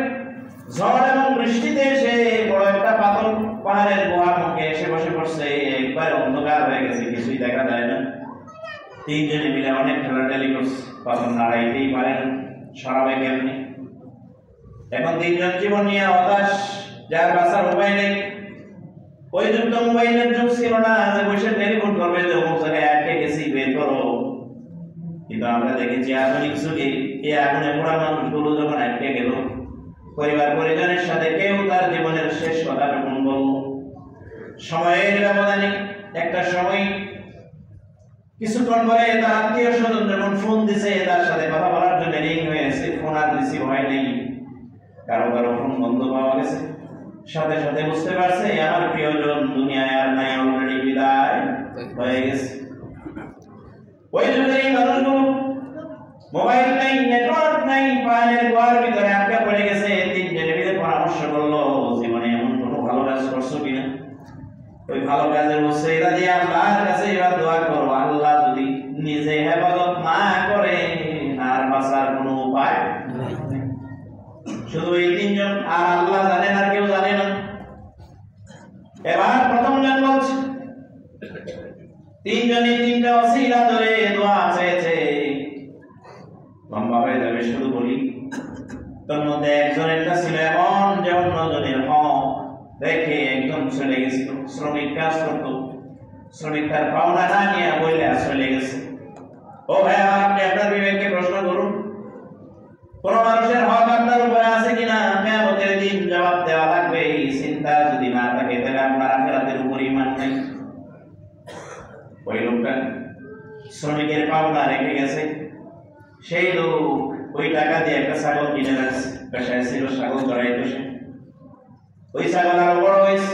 ঝড় এবং বৃষ্টিতে এসে বড় একটা পাথর পাহাড়ের গুহার মুখে এসে বসে পড়ছে, একবার অন্ধকার হয়ে গেছে, কিছুই দেখা যায় না। তিনজনে মিলে অনেক ঠেলাঠেলি করছে, পাথর নাড়াইতেই পারেন, সরাবে কেমনি। এখন তিনজন জীবন নিয়ে হতাশ, যার বাঁচার উপায় নেই। ওই যুগ তো মোবাইলের যুগ ছিল না যে বসে টেলিফোন করবে যে অমুক জায়গায় আটকে গেছি, বের করো। কিন্তু আমরা দেখেছি আধুনিক যুগে এই আগুনে পোড়া মানুষগুলো যখন আটকে গেল, পরিবার পরিজনের সাথে কেউ তার জীবনের শেষ কথা যখন বলল, সময়ের ব্যবধানে একটা সময় কিছুক্ষণ পরে তার আত্মীয় স্বজন যখন ফোন দিছে, তার সাথে কথা বলার জন্য রিং হয়েছে, ফোন আর রিসিভ হয় নাই, কারো কারো ফোন বন্ধ পাওয়া গেছে, সাথে সাথে বুঝতে পারছে আমার প্রিয়জন দুনিয়ায় আর নাই, অলরেডি বিদায় হয়ে গেছে। ওই যুগে এই মানুষগুলো মোবাইল নাই, নেটওয়ার্ক নাই, পাহাড়ের গুহার ভিতরে আটকে পড়ে গেছে। তিনজনে মিলে পরামর্শ করলো, জীবনে এমন কোনো ভালো কাজ করছো কিনা। ওই ভালো কাজের ওসিলা দিয়ে আল্লাহর কাছে এবার দোয়া করো, আল্লাহ যদি নিজে হেফাজত না করে আর বাঁচার কোনো উপায় নাই। শুধু এই তিনজন, আর আল্লাহ জানেন, আর কেউ জানে না। এবার প্রথম জন বলছে, তিনজনে তিনটা ওসিলা ধরে দোয়া চেয়েছে, লম্বা হয়ে যাবে, শুধু বলি। তোর মধ্যে একজনেরটা ছিল এমন যে অন্যজনের হক রেখে একজন চলে গেছিল, শ্রমিক কাজ করতো, শ্রমিক তার পাওনা না নিয়ে বইলে চলে গেছে। ও ভাই, আপনি আপনার বিবেককে প্রশ্ন করুন, কোন মানুষের হক আপনার উপরে আছে কিনা? কিয়ামতের দিন জবাব দেওয়া লাগবে। এই চিন্তা যদি না থাকে, তাহলে আপনার আখিরাতের উপর ঈমান নাই। ওই লোকটা শ্রমিকের পাওনা রেখে গেছে, সেই লোক ওই টাকা দিয়ে একটা ছাগল কিনে রাখছে, পেশায় ছিল ছাগল চড়াইতো সে। ওই ছাগল আরো বড় হয়েছে,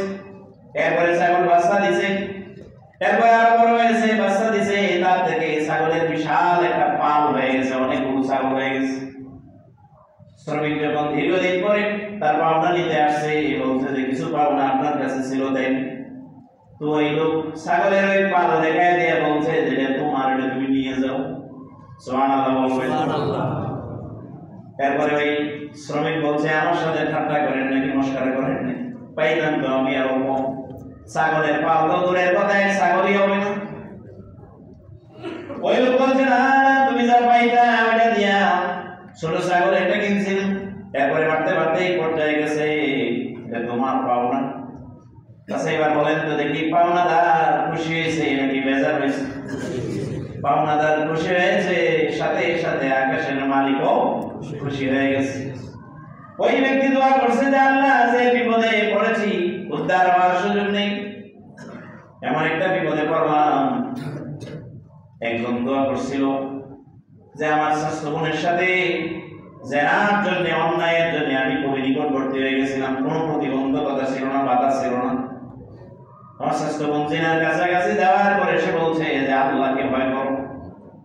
এরপরে ছাগল বাচ্চা দিছে, এরপরে আরো বড় হয়েছে, বাচ্চা দিছে, তার থেকে ছাগলের বিশাল একটা পাল হয়ে গেছে, অনেকগুলো ছাগল হয়ে গেছে। শ্রমিক যখন দীর্ঘদিন পরে তার পাওনা নিতে আসছে, বলছে যে কিছু পাওনা আপনার কাছে ছিল, দেন। তো ওই লোক ছাগলের ওই পাল দেখায় দিয়ে বলছে যে তোমার, এটা তুমি নিয়ে যাও। সুবহানাল্লাহ বলবেন। এরপরে ওই শ্রমিক বলছে, আমার সাথে ঠাট্টা করেন নাকি, মস্করা করেন নাকি, পাইলাম তো আমি আরো কম, ছাগলের পাল তো দূরের কথা, ছাগলই হবে না। ওই লোক বলছে, না তুমি যা পাইতা ওইটা দিয়া ছোট ছাগল এটা কিনছিল। এরপরে বাড়তে বাড়তে এই পর্যায়ে গেছে, এটা তোমার পাওনা। আচ্ছা, এবার বলেন তো দেখি, পাওনাদার খুশি হয়েছে নাকি বেজার হয়েছে? পাওনাদার খুশি হয়েছে, সাথে সাথে আকাশের মালিকও খুশি হয়ে গেছে। ওই ব্যক্তি দোয়া করছে যে আল্লাহ, যে বিপদে পড়েছি উদ্ধার হওয়ার সুযোগ নেই, এমন একটা বিপদে পড়লাম। একজন দোয়া করছিল যে আমার স্বাস্থ্য বোনের সাথে জেনার জন্য, অন্যায়ের জন্য আমি খুবই নিকটবর্তী হয়ে গেছিলাম, কোনো প্রতিবন্ধকতা ছিল না, বাধা ছিল না। আমার স্বাস্থ্য বোন জেনার কাছাকাছি যাওয়ার পরে সে বলছে যে আল্লাহকে ভয় করো,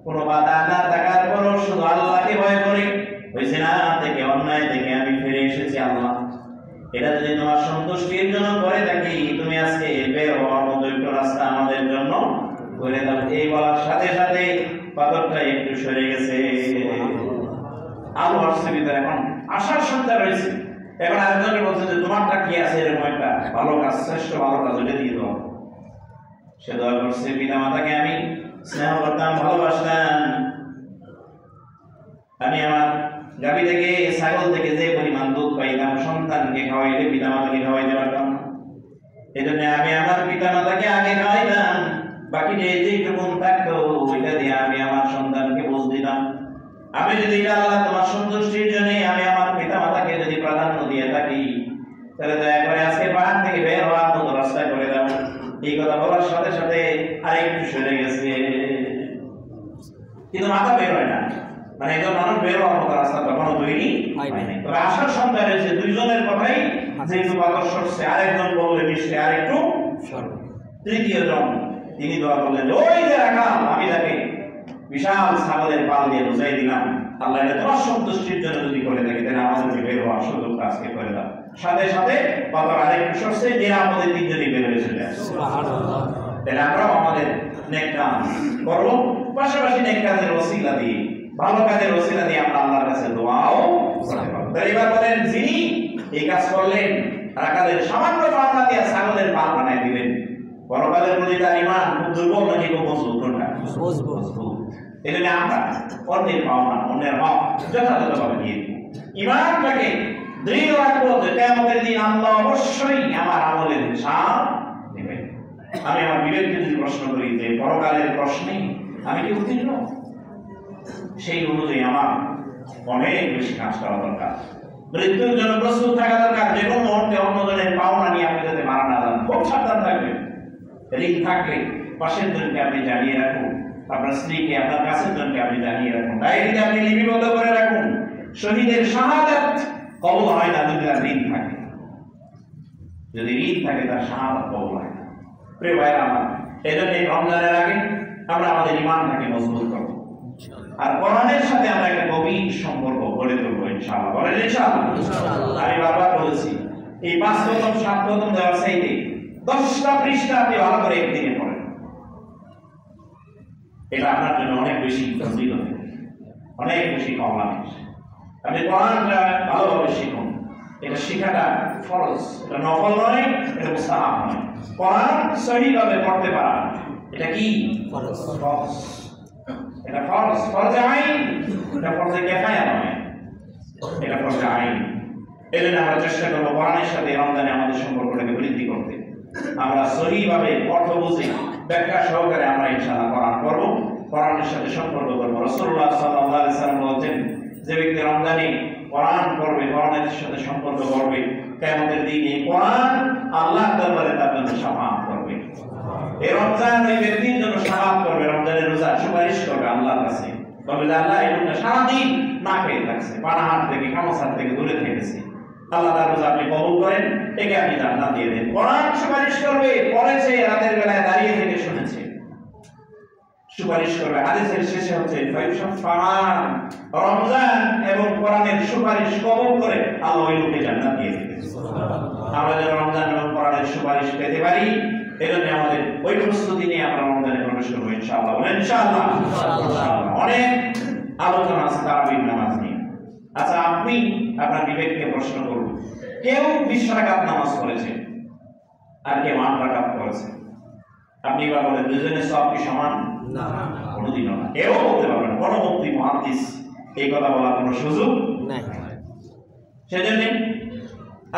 কোনো বাধা না থাকার পরও শুধু আল্লাহকে ভয় করি, ওই জেনা থেকে, অন্যায় থেকে আমি ফিরে এসেছি। আল্লাহ এটা যদি তোমার সন্তুষ্টির জন্য করে থাকি, তুমি আজকে বের হওয়ার মতো একটু রাস্তা আমাদের জন্য করে দাও। এই বলার সাথে সাথে পাথরটা একটু সরে গেছে। আলো আসছে ভিতরে, এখন আশার সঞ্চার রয়েছে। এখন আরেকজনে বলছে যে তোমারটা কি আছে, এরকম একটা ভালো কাজ, শ্রেষ্ঠ ভালো কাজ, ওটা দিয়ে দাও। সে দয়া করছে, পিতা মাতাকে আমি স্নেহ করতাম, ভালোবাসতাম। আমি আমার গাভী থেকে, ছাগল থেকে যে পরিমাণ দুধ পাইতাম, সন্তানকে খাওয়াইলে পিতা মাতাকে খাওয়াইতে পারতাম না। এই জন্য আমি আমার পিতা মাতাকে আগে খাওয়াইতাম, বাকি যেটুকুন থাকতো ওইটা দিয়ে আমি আমার সন্তানকে বুঝ দিতাম। আমি যদি আল্লাহ তোমার সন্তুষ্টির জন্য আমি আমার পিতা মাতাকে যদি প্রাধান্য দিয়ে থাকি, তাহলে দয়া করে আজকে পাহাড় থেকে বের হওয়ার মতো রাস্তা করে দাও। এই কথা বলার সাথে সাথে আরেকটু সরে গেছে, কিন্তু মাথা বের হয় না। মানে একজন মানুষ বের হওয়ার মতো রাস্তা তখনও তৈরি হয়নি। তবে আশার সন্তান রয়েছে, দুইজনের কথাই যেহেতু পাথর সরছে, আরেকজন বললে নিশ্চয় আরেকটু, তৃতীয় জন তিনি দোয়া করলেন, ওই যে রাখাল, আমি তাকে বিশাল ছাগলের পাল দিয়ে বুঝাই দিলাম, আল্লাহ এটা তোমার সন্তুষ্টির জন্য যদি করে থাকে, তাহলে আমাদেরকে বের হওয়ার সুযোগটা আজকে করে দাও। সাথে সাথে পাথর আরেকটু সরছে, নিরাপদে তিনজনই বের হয়ে চলে আসছে। তাহলে আমরাও আমাদের নেক কাজ করব, পাশাপাশি নেক কাজের ওসিলা দিয়ে, ভালো কাজের ওসিলা দিয়ে আমরা আল্লাহর কাছে দোয়াও করতে পারব। তাই এবার বলেন, যিনি এই কাজ করলেন, রাখালের সামান্য পাওনা দিয়ে ছাগলের পাল বানাই দিলেন, পরকালের প্রতি তার ঈমান খুব দুর্বল নাকি খুব মজবুত? কোনটা? মজবুত। এই জন্য আমরা অন্যের পাওনা, অন্যের হক যথাযথভাবে দিয়ে দিব। ঈমানটাকে দৃঢ় রাখবো যে কিয়ামতের দিন আল্লাহ অবশ্যই আমার আমলের হিসাব নেবেন। আমি আমার বিবেককে যদি প্রশ্ন করি যে পরকালের প্রশ্নে আমি কি উত্তীর্ণ, সেই অনুযায়ী আমার অনেক বেশি কাজ করা দরকার। মৃত্যুর জন্য প্রস্তুত থাকা দরকার। যে কোনো মুহূর্তে অন্যজনের পাওনা নিয়ে আপনি যাতে মারা না যান, খুব সাবধান থাকবেন। ঋণ থাকলে পাশের জনকে আপনি জানিয়ে রাখুন, আপনার স্ত্রীকে, আপনার কাছের জনকে আপনি জানিয়ে রাখুন, ডায়েরিতে আপনি লিপিবদ্ধ করে রাখুন। শহীদের শাহাদাত কবুল হয় না যদি তার ঋণ থাকে, যদি ঋণ থাকে তার শাহাদাত কবুল হয় না। প্রিয় ভাইরা আমার, এই জন্য রমজানের আগে আমরা আমাদের ঈমানটাকে মজবুত করব, আর কোরআনের সাথে আমরা একটা গভীর সম্পর্ক গড়ে তুলবো ইনশাআল্লাহ। বলেন ইনশাআল্লাহ। আমি বারবার বলেছি, এই 5 প্রথম 7 প্রথম দেওয়ার চাইতে 10টা পৃষ্ঠা আপনি ভালো করে একদিনে পড়েন, এটা আপনার জন্য অনেক বেশি ফজিলত, অনেক বেশি কল্যাণ। আপনি কোরআনটা ভালোভাবে শিখুন। এটা শেখাটা ফরজ, এটা নফল নয়, এটা মুস্তাহাব নয়। কোরআন সহিভাবে পড়তে পারা এটা কি? ফরজ। এটা ফরজ, ফরজে আইন, এটা ফরজে কিফায়া নয়, এটা ফরজে আইন। এজন্য আমরা চেষ্টা করব কোরআনের সাথে রমজানে আমাদের সম্পর্কটাকে বৃদ্ধি করতে। আমরা সহিভাবে অর্থ বুঝে ব্যাখ্যা সহকারে আমরা ইনশাআল্লাহ কোরআন পড়ব, কোরআনের সাথে সম্পর্ক করব। রাসূলুল্লাহ সাল্লাল্লাহু আলাইহি সাল্লাম বলেছেন, যে ব্যক্তি রমজানে কোরআন পড়বে, কোরআনের সাথে সম্পর্ক করবে, কিয়ামতের দিনে কোরআন আল্লাহর দরবারে তার জন্য শাফাআত করবে। এই রমজান ওই ব্যক্তির জন্য শাফাআত করবে, রমজানের রোজা সুপারিশ করবে আল্লাহর কাছে, তবে আল্লাহ এই লোকটা সারাদিন না খেয়ে থাকছে, পানাহার থেকে, খামসার থেকে দূরে থেকেছে, আল্লাহ তার রোজা আপনি কবুল করেন, একে আপনি জান্নাত দিয়ে দেন। কোরআন সুপারিশ করবে, পড়েছে, রাতের বেলায় দাঁড়িয়ে থেকে শুনেছে, সুপারিশ করবে। হাদিসের শেষে হচ্ছে রমজান এবং কোরআনের সুপারিশ কবুল করে আল্লাহ ওই লোককে জান্নাত দিয়ে দেবে। আমরা যেন রমজান এবং কোরআনের সুপারিশ পেতে পারি, এজন্য আমাদের ওই প্রস্তুতি নিয়ে আমরা রমজানে প্রবেশ করবো ইনশাআল্লাহ। বলেন ইনশাআল্লাহ। অনেক আলোচনা আছে তারাবির নামাজ নিয়ে। আচ্ছা, আপনি আপনার বিবেককে প্রশ্ন করুন, কেউ 20 রাকাত নামাজ পড়েছে আর কেউ 8 রাকাত পড়েছে, আপনি এবার বলেন দুজনের সওয়াব কি সমান? না, কোনোদিনও না। কেউ বলতে পারবেন, কোনো মুফতি মুহাদ্দিস এই কথা বলার কোনো সুযোগ নাই। সেজন্য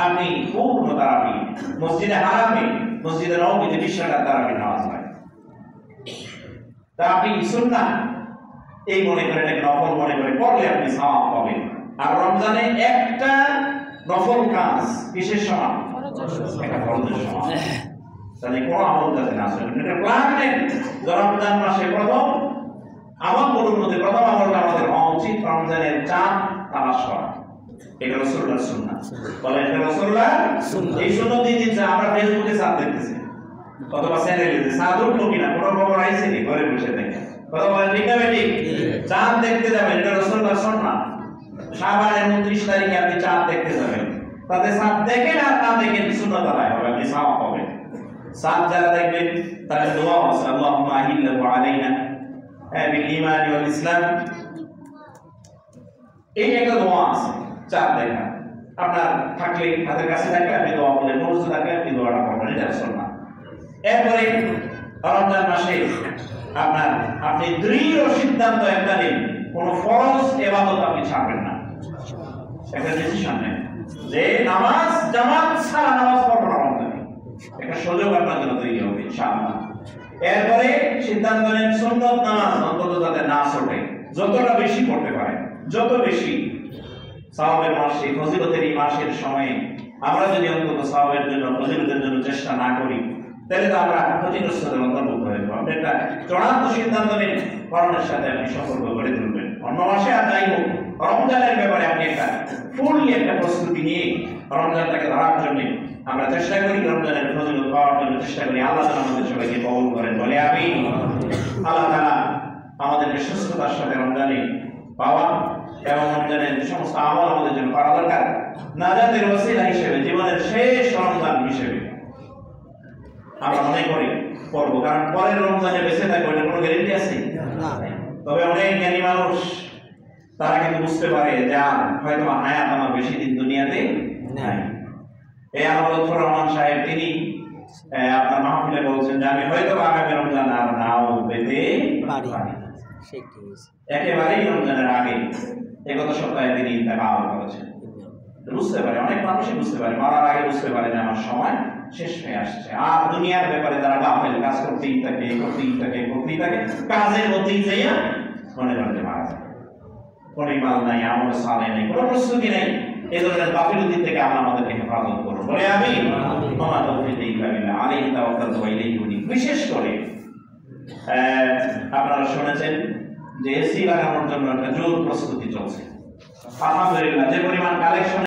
আপনি পূর্ণ তারাবি মসজিদে হারামে, মসজিদে নববীতে 20 রাকাত তারাবি নামাজ হয়, তা আপনি সুন্নাহ এই মনে করে, এটাকে নফল মনে করে পড়লে আপনি সওয়াব পাবেন। আর রমজানে একটা নফল কাজ কিসের সমান? একটা ফরজের সমান। তাহলে কোনো আমল যাতে না আসে, এটা প্ল্যান নেন। রমজান মাসে প্রথম আমলগুলোর মধ্যে প্রথম আমলটা আমাদের হওয়া উচিত রমজানের চাঁদ তালাশ করা। এটা রাসূলুল্লাহর সুন্নাহ। বলেন এটা রাসূলুল্লাহর সুন্নাহ। এই সুন্নাহ দিয়ে দিচ্ছে, আমরা ফেসবুকে চাঁদ দেখতেছি অথবা চ্যানেলে চাঁদ উঠলো কিনা কোনো খবর আইছে কি, ঘরে বসে দেখেন। কথা বলেন ঠিক না ঠিক? চাঁদ দেখতে যাবেন, এটা রাসূলুল্লাহর সুন্নাহ। শাবানের 29 তারিখে আপনি চাঁদ দেখতে যাবেন, তাতে সাপ দেখেন আর না দেখেন সুন্নাত আদায় হবে, আপনি সাওয়াব পাবেন। সাপ যারা দেখবেন তাদের দোয়া আছে, আল্লাহুম্মা আহিল্লাহু আলাইনা বিল ঈমান ওয়াল ইসলাম, এই একটা দোয়া আছে চাঁদ দেখা। আপনার থাকলে হাতের কাছে থাকলে আপনি দোয়া বলেন, মসজিদে থাকলে আপনি দোয়াটা করবেন, এটা সুন্নাত। এরপরে রমজান মাসে আপনি দৃঢ় সিদ্ধান্ত একটা নিন, কোন ফরজ ইবাদত আপনি ছাড়বেন না, একটা ডিসিশন নেন যে নামাজ জামাত ছাড়া নামাজ পড়বো না রমজানে, একটা সুযোগ আপনার জন্য তৈরি হবে ইনশাআল্লাহ। এরপরে সিদ্ধান্ত নেন সুন্নত নামাজ অন্তত যাতে না ছুটে, যতটা বেশি পড়তে পারে, যত বেশি সওয়াবের মাসে, ফজিলতের এই মাসের সময়ে আমরা যদি অন্তত সওয়াবের জন্য, ফজিলতের জন্য চেষ্টা না করি, তাহলে তো আমরা ক্ষতিগ্রস্তদের অন্তর্ভুক্ত হয়ে যাবো। আপনি একটা চূড়ান্ত সিদ্ধান্ত নিন, করোনার সাথে আপনি সম্পর্ক গড়ে তুলবেন। অন্য মাসে আর যাই হোক, রমজানের ব্যাপারে আপনি একটা ফুললি একটা প্রস্তুতি নিয়ে রমজানটাকে ধরার জন্য আমরা চেষ্টা করি, রমজানের ফজিলত পাওয়ার জন্য চেষ্টা করি। আল্লাহ তাআলা আমাদের সবাইকে কবুল করেন, বলে আমিন। আল্লাহ তাআলা আমাদেরকে সুস্থতার সাথে রমজানে পাওয়া এবং রমজানের যে সমস্ত আমল আমাদের জন্য করা দরকার, নাজাতের ওসিলা হিসেবে, জীবনের শেষ রমজান হিসেবে আমরা মনে করি করবো, কারণ পরের রমজানে বেঁচে থাকবো এটার কোনো গ্যারেন্টি আছে না। তবে অনেক জ্ঞানী মানুষ তারা কিন্তু বুঝতে পারে যে হয়তো হায়াত আমার বেশি দিন দুনিয়াতে নাই। এই আনোয়ারুর রহমান সাহেব তিনি আপনার মাহফিলে বলছেন যে আমি হয়তো আগামী রমজান আর নাও পেতে পারি, একেবারেই রমজানের আগে গত সপ্তাহে তিনি ইন্তেকাল করেছেন। বুঝতে পারে, অনেক মানুষই বুঝতে পারে, মারার আগে বুঝতে পারে যে আমার সময় শেষ হয়ে আসছে। আর দুনিয়ার ব্যাপারে যারা গাফেল, কাজ করতেই থাকে, কাজের মধ্যেই যাইয়া মনে মনে মারা যায়, কোনো ইমান নাই, আমল সালে নাই, কোনো প্রস্তুতি নাই। এই ধরনের গাফিলতি থেকে আল্লাহ আমাদেরকে হেফাজত করুন, বলে আমিন। ওমা তাওফীক ইল্লা বিল্লাহ, আলাইহি তাওয়াক্কালতু ওয়া ইলাইহি উনীব। বিশেষ করে আপনারা শুনেছেন যে এসি লাগানোর জন্য একটা জোর প্রস্তুতি চলছে। আলহামদুলিল্লাহ, যে পরিমাণ কালেকশন